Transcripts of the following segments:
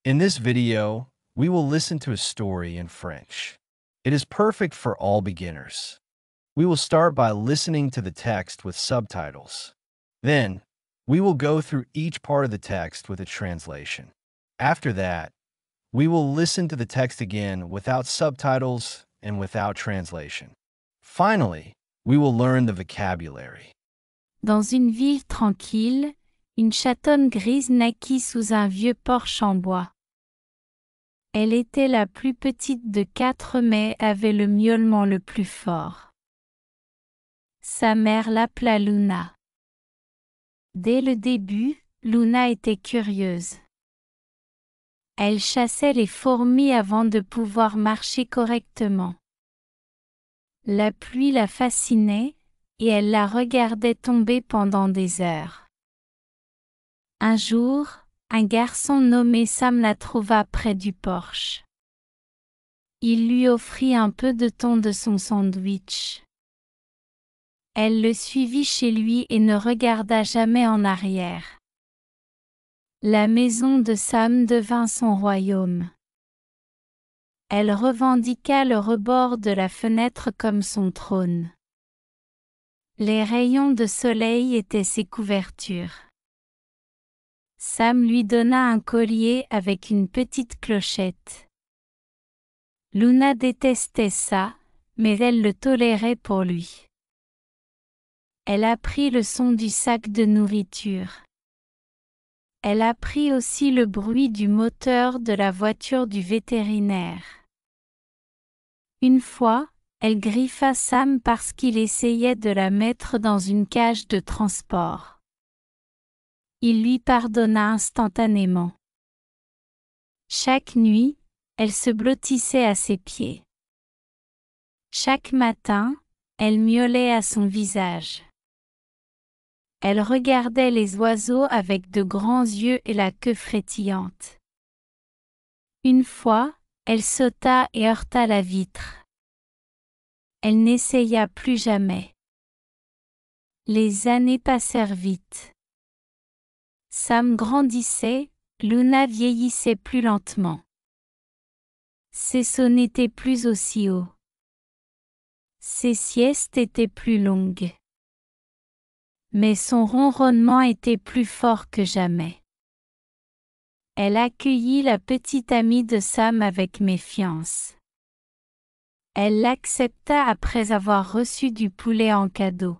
In this video, we will listen to a story in French. It is perfect for all beginners. We will start by listening to the text with subtitles. Then, we will go through each part of the text with a translation. After that, we will listen to the text again without subtitles and without translation. Finally, we will learn the vocabulary. Dans une ville tranquille, une chatonne grise naquit sous un vieux porche en bois. Elle était la plus petite de 4 mais avait le miaulement le plus fort. Sa mère l'appela Luna. Dès le début, Luna était curieuse. Elle chassait les fourmis avant de pouvoir marcher correctement. La pluie la fascinait, et elle la regardait tomber pendant des heures. Un jour, un garçon nommé Sam la trouva près du porche. Il lui offrit un peu de thon de son sandwich. Elle le suivit chez lui et ne regarda jamais en arrière. La maison de Sam devint son royaume. Elle revendiqua le rebord de la fenêtre comme son trône. Les rayons de soleil étaient ses couvertures. Sam lui donna un collier avec une petite clochette. Luna détestait ça, mais elle le tolérait pour lui. Elle apprit le son du sac de nourriture. Elle apprit aussi le bruit du moteur de la voiture du vétérinaire. Une fois, elle griffa Sam parce qu'il essayait de la mettre dans une cage de transport. Il lui pardonna instantanément. Chaque nuit, elle se blottissait à ses pieds. Chaque matin, elle miaulait à son visage. Elle regardait les oiseaux avec de grands yeux et la queue frétillante. Une fois, elle sauta et heurta la vitre. Elle n'essaya plus jamais. Les années passèrent vite. Sam grandissait, Luna vieillissait plus lentement. Ses sauts n'étaient plus aussi hauts. Ses siestes étaient plus longues. Mais son ronronnement était plus fort que jamais. Elle accueillit la petite amie de Sam avec méfiance. Elle l'accepta après avoir reçu du poulet en cadeau.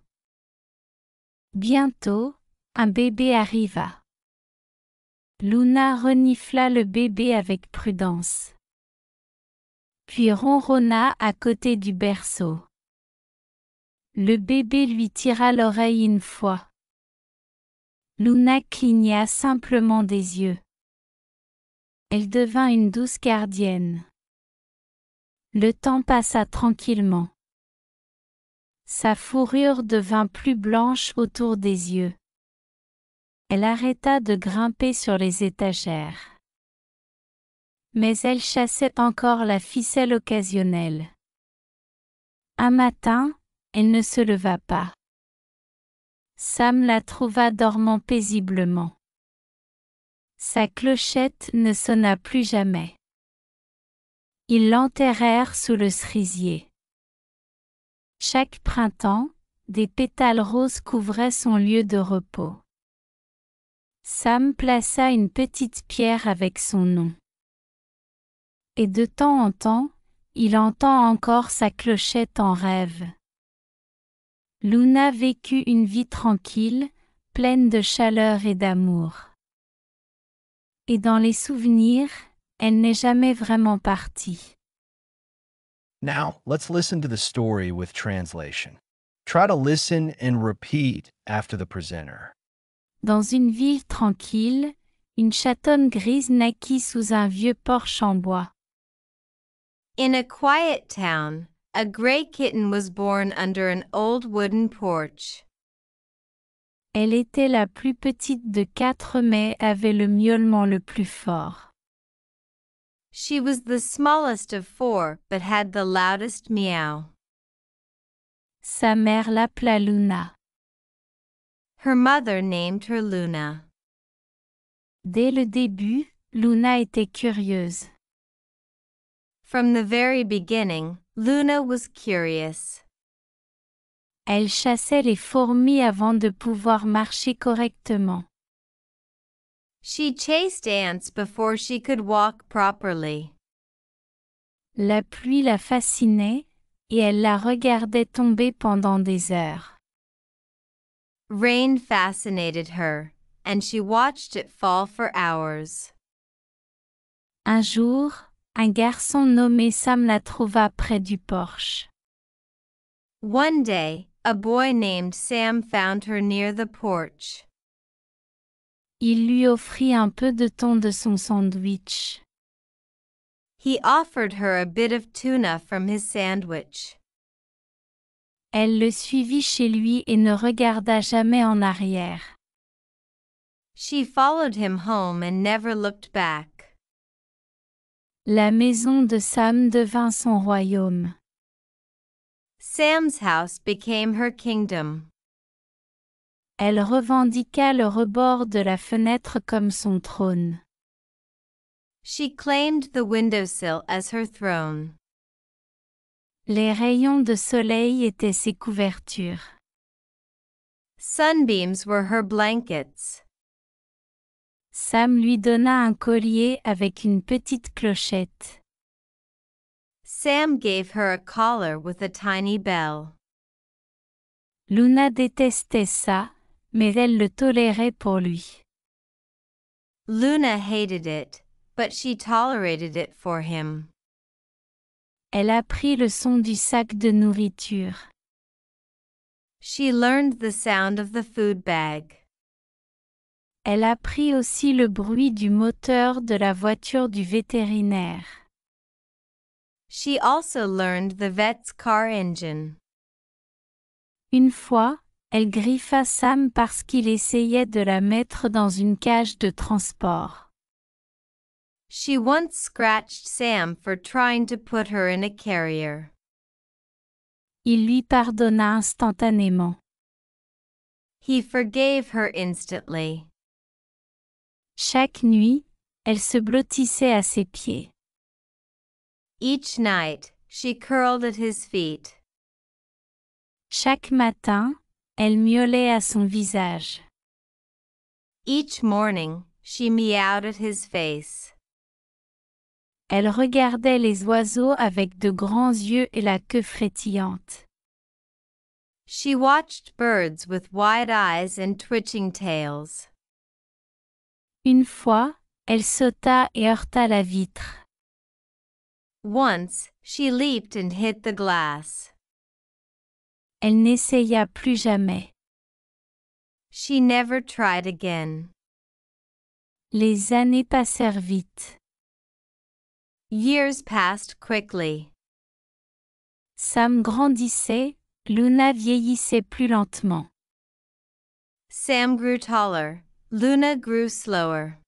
Bientôt, un bébé arriva. Luna renifla le bébé avec prudence. Puis ronronna à côté du berceau. Le bébé lui tira l'oreille une fois. Luna cligna simplement des yeux. Elle devint une douce gardienne. Le temps passa tranquillement. Sa fourrure devint plus blanche autour des yeux. Elle arrêta de grimper sur les étagères. Mais elle chassait encore la ficelle occasionnelle. Un matin, elle ne se leva pas. Sam la trouva dormant paisiblement. Sa clochette ne sonna plus jamais. Ils l'enterrèrent sous le cerisier. Chaque printemps, des pétales roses couvraient son lieu de repos. Sam plaça une petite pierre avec son nom. Et de temps en temps, il entend encore sa clochette en rêve. Luna vécut une vie tranquille, pleine de chaleur et d'amour. Et dans les souvenirs, elle n'est jamais vraiment partie. Now, let's listen to the story with translation. Try to listen and repeat after the presenter. Dans une ville tranquille, une chatonne grise naquit sous un vieux porche en bois. In a quiet town, a gray kitten was born under an old wooden porch. Elle était la plus petite de 4 mais avait le miaulement le plus fort. She was the smallest of 4 but had the loudest meow. Sa mère l'appela Luna. Her mother named her Luna. Dès le début, Luna était curieuse. From the very beginning, Luna was curious. Elle chassait les fourmis avant de pouvoir marcher correctement. She chased ants before she could walk properly. La pluie la fascinait, et elle la regardait tomber pendant des heures. Rain fascinated her, and she watched it fall for hours. Un jour, un garçon nommé Sam la trouva près du porche. One day, a boy named Sam found her near the porch. Il lui offrit un peu de thon de son sandwich. He offered her a bit of tuna from his sandwich. Elle le suivit chez lui et ne regarda jamais en arrière. She followed him home and never looked back. La maison de Sam devint son royaume. Sam's house became her kingdom. Elle revendiqua le rebord de la fenêtre comme son trône. She claimed the windowsill as her throne. Les rayons de soleil étaient ses couvertures. Sunbeams were her blankets. Sam lui donna un collier avec une petite clochette. Sam gave her a collar with a tiny bell. Luna détestait ça, mais elle le tolérait pour lui. Luna hated it, but she tolerated it for him. Elle apprit le son du sac de nourriture. She learned the sound of the food bag. Elle apprit aussi le bruit du moteur de la voiture du vétérinaire. She also learned the vet's car engine. Une fois, elle griffa Sam parce qu'il essayait de la mettre dans une cage de transport. She once scratched Sam for trying to put her in a carrier. Il lui pardonna instantanément. He forgave her instantly. Chaque nuit, elle se blottissait à ses pieds. Each night, she curled at his feet. Chaque matin, elle miaulait à son visage. Each morning, she meowed at his face. Elle regardait les oiseaux avec de grands yeux et la queue frétillante. She watched birds with wide eyes and twitching tails. Une fois, elle sauta et heurta la vitre. Once, she leaped and hit the glass. Elle n'essaya plus jamais. She never tried again. Les années passèrent vite. Years passed quickly. Sam grandissait, Luna vieillissait plus lentement. Sam grew taller, Luna grew slower.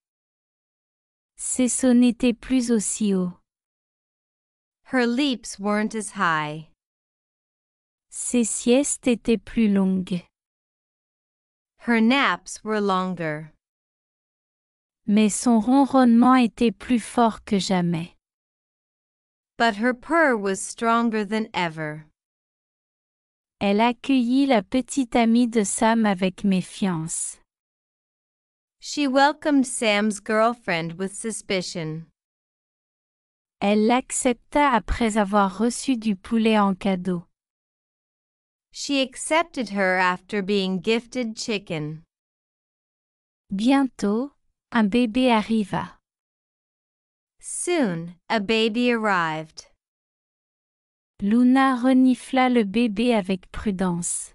Ses sauts n'étaient plus aussi hauts. Her leaps weren't as high. Ses siestes étaient plus longues. Her naps were longer. Mais son ronronnement était plus fort que jamais. But her purr was stronger than ever. Elle accueillit la petite amie de Sam avec méfiance. She welcomed Sam's girlfriend with suspicion. Elle l'accepta après avoir reçu du poulet en cadeau. She accepted her after being gifted chicken. Bientôt, un bébé arriva. Soon, a baby arrived. Luna renifla le bébé avec prudence.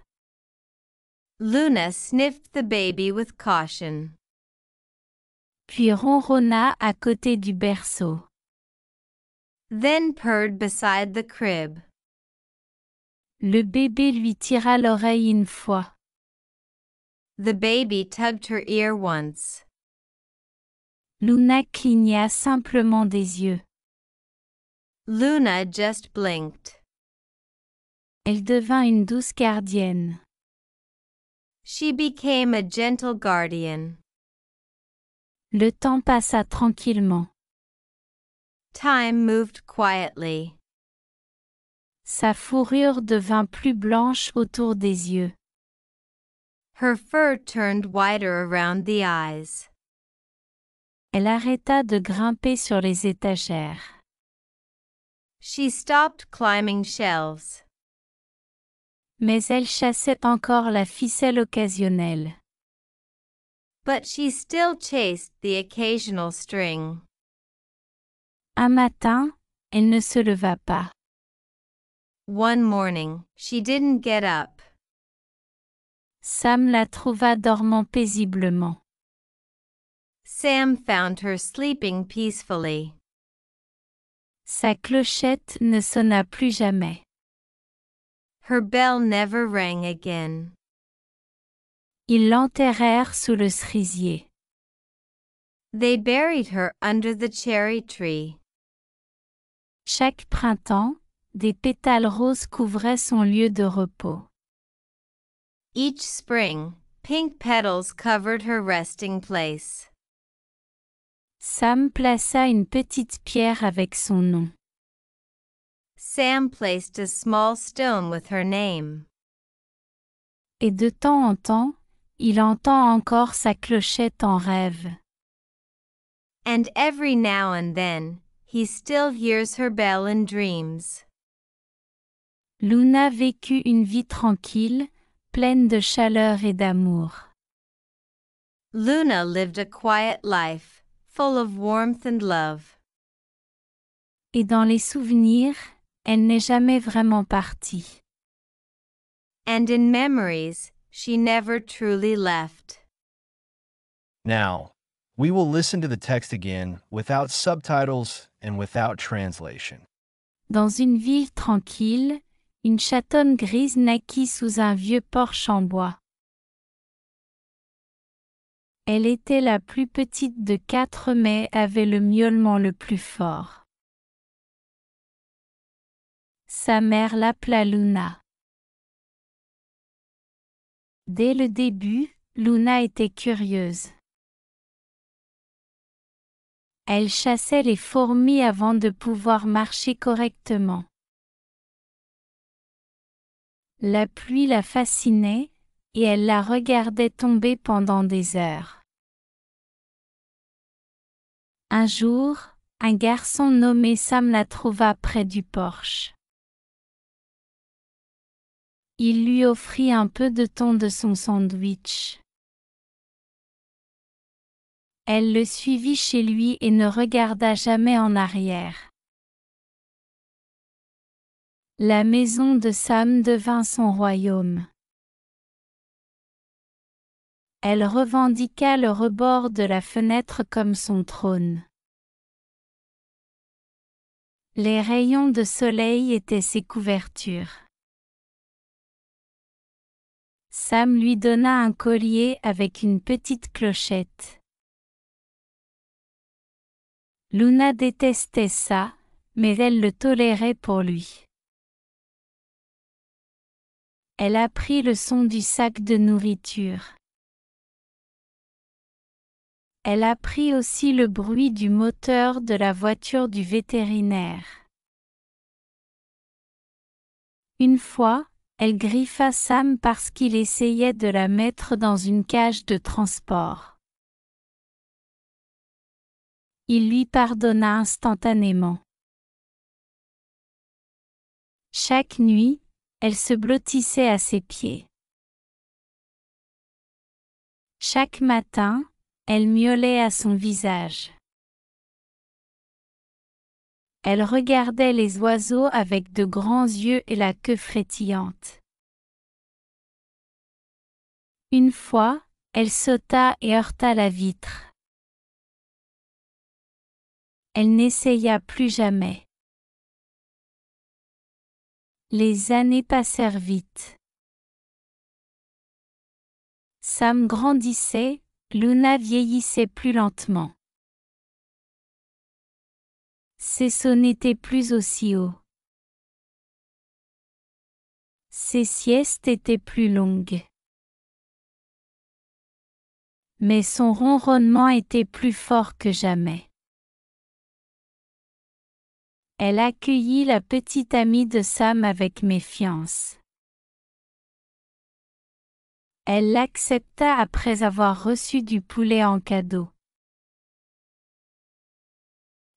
Luna sniffed the baby with caution. Puis ronronna à côté du berceau. Then purred beside the crib. Le bébé lui tira l'oreille une fois. The baby tugged her ear once. Luna cligna simplement des yeux. Luna just blinked. Elle devint une douce gardienne. She became a gentle guardian. Le temps passa tranquillement. Time moved quietly. Sa fourrure devint plus blanche autour des yeux. Her fur turned whiter around the eyes. Elle arrêta de grimper sur les étagères. She stopped climbing shelves. Mais elle chassait encore la ficelle occasionnelle. But she still chased the occasional string. Un matin, elle ne se leva pas. One morning, she didn't get up. Sam la trouva dormant paisiblement. Sam found her sleeping peacefully. Sa clochette ne sonna plus jamais. Her bell never rang again. Ils l'enterrèrent sous le cerisier. They buried her under the cherry tree. Chaque printemps, des pétales roses couvraient son lieu de repos. Each spring, pink petals covered her resting place. Sam plaça une petite pierre avec son nom. Sam placed a small stone with her name. Et de temps en temps, il entend encore sa clochette en rêve. And every now and then, he still hears her bell in dreams. Luna vécut une vie tranquille, pleine de chaleur et d'amour. Luna lived a quiet life, full of warmth and love. Et dans les souvenirs, elle n'est jamais vraiment partie. And in memories, she never truly left. Now, we will listen to the text again without subtitles and without translation. Dans une ville tranquille, une chatonne grise naquit sous un vieux porche en bois. Elle était la plus petite de 4 mais avait le miaulement le plus fort. Sa mère l'appela Luna. Dès le début, Luna était curieuse. Elle chassait les fourmis avant de pouvoir marcher correctement. La pluie la fascinait, et elle la regardait tomber pendant des heures. Un jour, un garçon nommé Sam la trouva près du porche. Il lui offrit un peu de thon de son sandwich. Elle le suivit chez lui et ne regarda jamais en arrière. La maison de Sam devint son royaume. Elle revendiqua le rebord de la fenêtre comme son trône. Les rayons de soleil étaient ses couvertures. Sam lui donna un collier avec une petite clochette. Luna détestait ça, mais elle le tolérait pour lui. Elle apprit le son du sac de nourriture. Elle apprit aussi le bruit du moteur de la voiture du vétérinaire. Une fois, elle griffa Sam parce qu'il essayait de la mettre dans une cage de transport. Il lui pardonna instantanément. Chaque nuit, elle se blottissait à ses pieds. Chaque matin, elle miaulait à son visage. Elle regardait les oiseaux avec de grands yeux et la queue frétillante. Une fois, elle sauta et heurta la vitre. Elle n'essaya plus jamais. Les années passèrent vite. Sam grandissait, Luna vieillissait plus lentement. Ses sauts n'étaient plus aussi hauts. Ses siestes étaient plus longues. Mais son ronronnement était plus fort que jamais. Elle accueillit la petite amie de Sam avec méfiance. Elle l'accepta après avoir reçu du poulet en cadeau.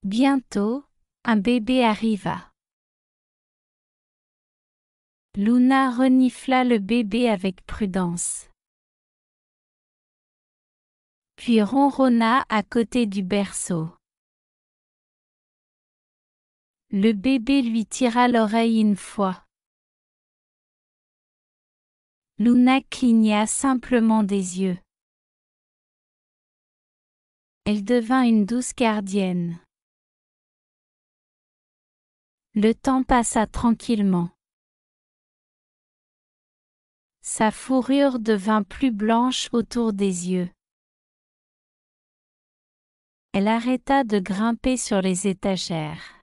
Bientôt, un bébé arriva. Luna renifla le bébé avec prudence. Puis ronronna à côté du berceau. Le bébé lui tira l'oreille une fois. Luna cligna simplement des yeux. Elle devint une douce gardienne. Le temps passa tranquillement. Sa fourrure devint plus blanche autour des yeux. Elle arrêta de grimper sur les étagères.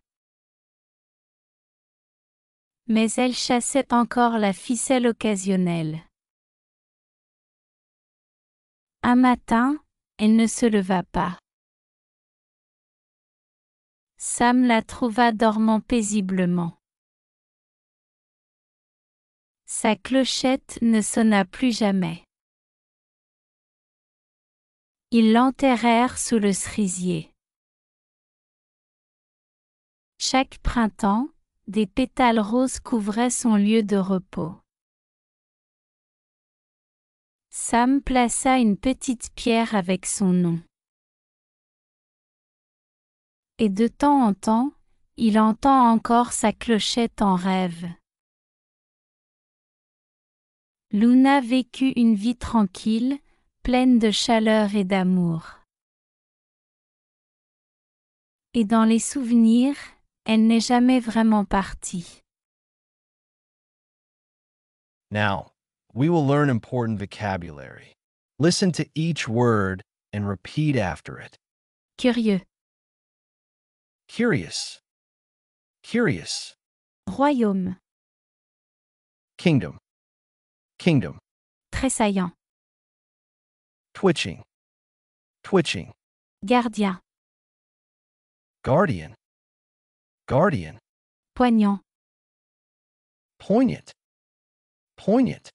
Mais elle chassait encore la ficelle occasionnelle. Un matin, elle ne se leva pas. Sam la trouva dormant paisiblement. Sa clochette ne sonna plus jamais. Ils l'enterrèrent sous le cerisier. Chaque printemps, des pétales roses couvraient son lieu de repos. Sam plaça une petite pierre avec son nom. Et de temps en temps, il entend encore sa clochette en rêve. Luna vécut une vie tranquille, pleine de chaleur et d'amour. Et dans les souvenirs, elle n'est jamais vraiment partie. Now, we will learn important vocabulary. Listen to each word and repeat after it. Curieux, Curious. Curious. royaume, Kingdom. Kingdom. tressaillant, Twitching. Twitching. gardien, Guardian. Guardian. poignant, Poignant. Poignant.